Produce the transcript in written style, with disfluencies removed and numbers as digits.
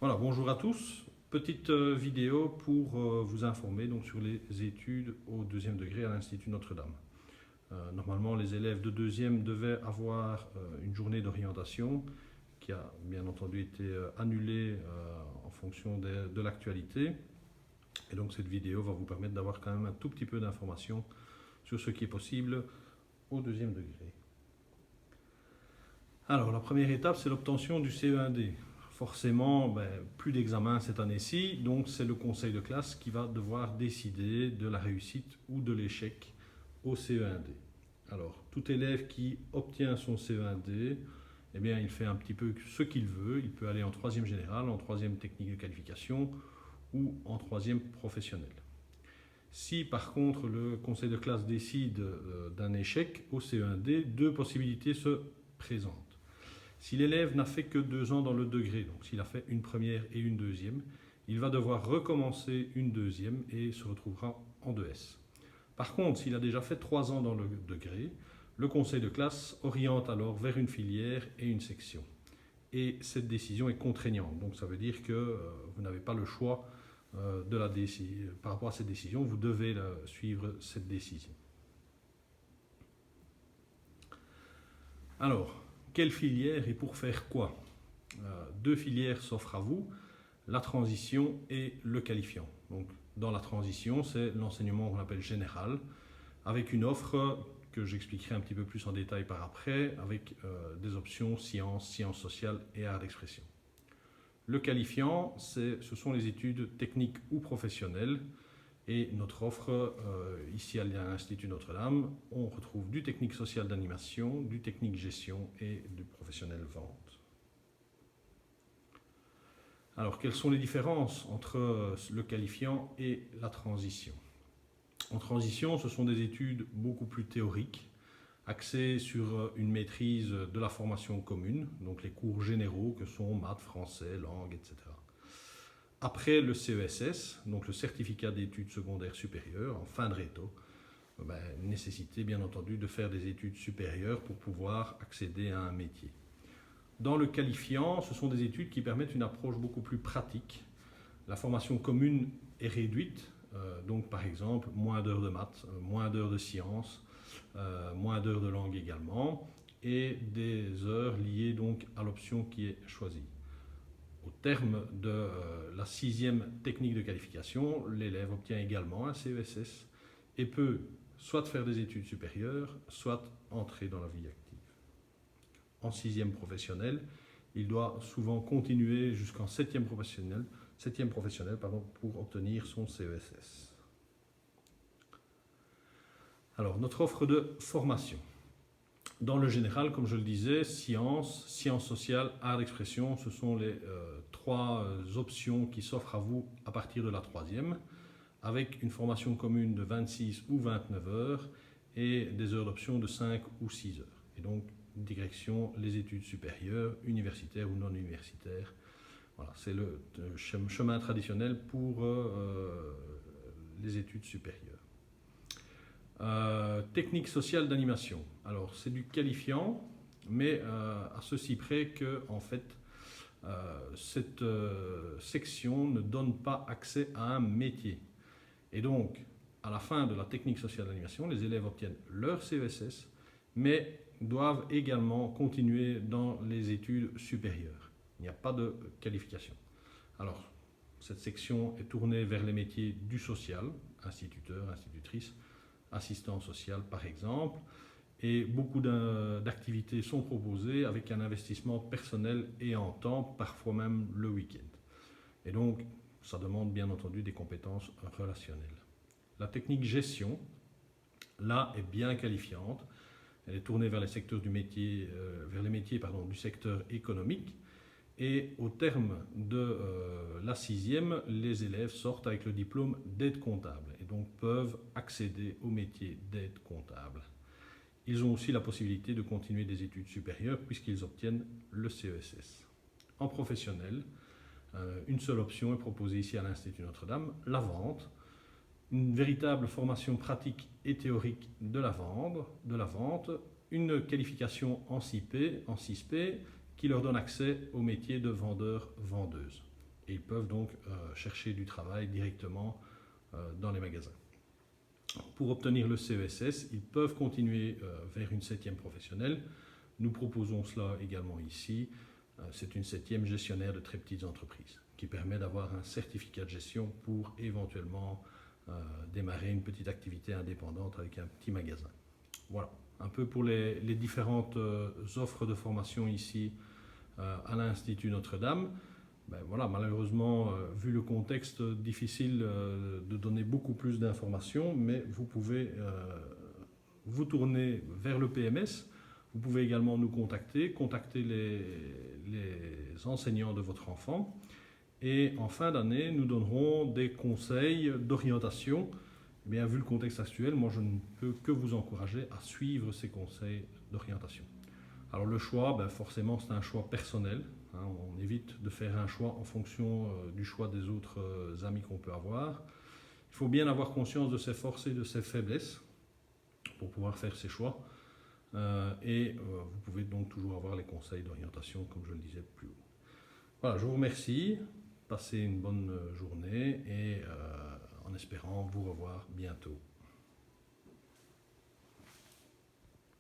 Voilà, bonjour à tous. Petite vidéo pour vous informer donc, sur les études au deuxième degré à l'Institut Notre-Dame. Normalement, les élèves de deuxième devaient avoir une journée d'orientation qui a bien entendu été annulée en fonction de l'actualité. Et donc cette vidéo va vous permettre d'avoir quand même un tout petit peu d'informations sur ce qui est possible au deuxième degré. Alors, la première étape, c'est l'obtention du CE1D. Forcément, plus d'examens cette année-ci, donc c'est le conseil de classe qui va devoir décider de la réussite ou de l'échec au CE1D. Alors, tout élève qui obtient son CE1D, eh bien, il fait un petit peu ce qu'il veut. Il peut aller en troisième général, en troisième technique de qualification ou en troisième professionnel. Si par contre le conseil de classe décide d'un échec au CE1D, deux possibilités se présentent. Si l'élève n'a fait que 2 ans dans le degré, donc s'il a fait une première et une deuxième, il va devoir recommencer une deuxième et se retrouvera en 2S. Par contre, s'il a déjà fait 3 ans dans le degré, le conseil de classe oriente alors vers une filière et une section. Et cette décision est contraignante, donc ça veut dire que vous n'avez pas le choix par rapport à cette décision, vous devez suivre cette décision. Alors, quelle filière et pour faire quoi? Deux filières s'offrent à vous, la transition et le qualifiant. Donc, dans la transition, c'est l'enseignement qu'on appelle général, avec une offre que j'expliquerai un petit peu plus en détail par après, avec des options sciences, sciences sociales et arts d'expression. Le qualifiant, ce sont les études techniques ou professionnelles. Et notre offre, ici à l'Institut Notre-Dame, on retrouve du technique social d'animation, du technique gestion et du professionnel vente. Alors, quelles sont les différences entre le qualifiant et la transition? En transition, ce sont des études beaucoup plus théoriques, axées sur une maîtrise de la formation commune, donc les cours généraux que sont maths, français, langue, etc. Après le CESS, donc le certificat d'études secondaires supérieures, en fin de réto, nécessité bien entendu de faire des études supérieures pour pouvoir accéder à un métier. Dans le qualifiant, ce sont des études qui permettent une approche beaucoup plus pratique. La formation commune est réduite, donc par exemple moins d'heures de maths, moins d'heures de sciences, moins d'heures de langue également, et des heures liées donc à l'option qui est choisie. Au terme de la 6e technique de qualification, l'élève obtient également un CESS et peut soit faire des études supérieures, soit entrer dans la vie active. En 6e professionnel, il doit souvent continuer jusqu'en 7e professionnel, pour obtenir son CESS. Alors, notre offre de formation. Dans le général, comme je le disais, sciences, sciences sociales, arts d'expression, ce sont les 3 options qui s'offrent à vous à partir de la 3e, avec une formation commune de 26 ou 29 heures et des heures d'option de 5 ou 6 heures. Et donc, direction les études supérieures, universitaires ou non universitaires. Voilà, c'est le chemin traditionnel pour les études supérieures. Technique sociale d'animation. Alors, c'est du qualifiant, mais à ceci près que, en fait, cette section ne donne pas accès à un métier. Et donc, à la fin de la technique sociale d'animation, les élèves obtiennent leur CESS, mais doivent également continuer dans les études supérieures. Il n'y a pas de qualification. Alors, cette section est tournée vers les métiers du social, instituteur, institutrice, assistant social par exemple, et beaucoup d'activités sont proposées avec un investissement personnel et en temps, parfois même le week-end. Et donc, ça demande bien entendu des compétences relationnelles. La technique gestion, là, est bien qualifiante. Elle est tournée vers les secteurs du métier, du secteur économique. Et au terme de la 6e, les élèves sortent avec le diplôme d'aide comptable et donc peuvent accéder au métier d'aide comptable. Ils ont aussi la possibilité de continuer des études supérieures puisqu'ils obtiennent le CESS. En professionnel, une seule option est proposée ici à l'Institut Notre-Dame, la vente. Une véritable formation pratique et théorique de la vente, une qualification en 6P, qui leur donne accès au métier de vendeur-vendeuse. et ils peuvent donc chercher du travail directement dans les magasins. Pour obtenir le CESS, ils peuvent continuer vers une 7e professionnelle. Nous proposons cela également ici. C'est une 7e gestionnaire de très petites entreprises qui permet d'avoir un certificat de gestion pour éventuellement démarrer une petite activité indépendante avec un petit magasin. Voilà, un peu pour les différentes offres de formation ici à l'Institut Notre-Dame. Ben voilà, malheureusement, vu le contexte difficile de donner beaucoup plus d'informations, mais vous pouvez vous tourner vers le PMS. Vous pouvez également nous contacter les enseignants de votre enfant. Et en fin d'année, nous donnerons des conseils d'orientation. Eh bien, vu le contexte actuel, moi, je ne peux que vous encourager à suivre ces conseils d'orientation. Alors le choix, ben forcément, c'est un choix personnel. Hein, on évite de faire un choix en fonction du choix des autres amis qu'on peut avoir. Il faut bien avoir conscience de ses forces et de ses faiblesses pour pouvoir faire ses choix. Vous pouvez donc toujours avoir les conseils d'orientation, comme je le disais plus haut. Voilà, je vous remercie. Passez une bonne journée et en espérant vous revoir bientôt.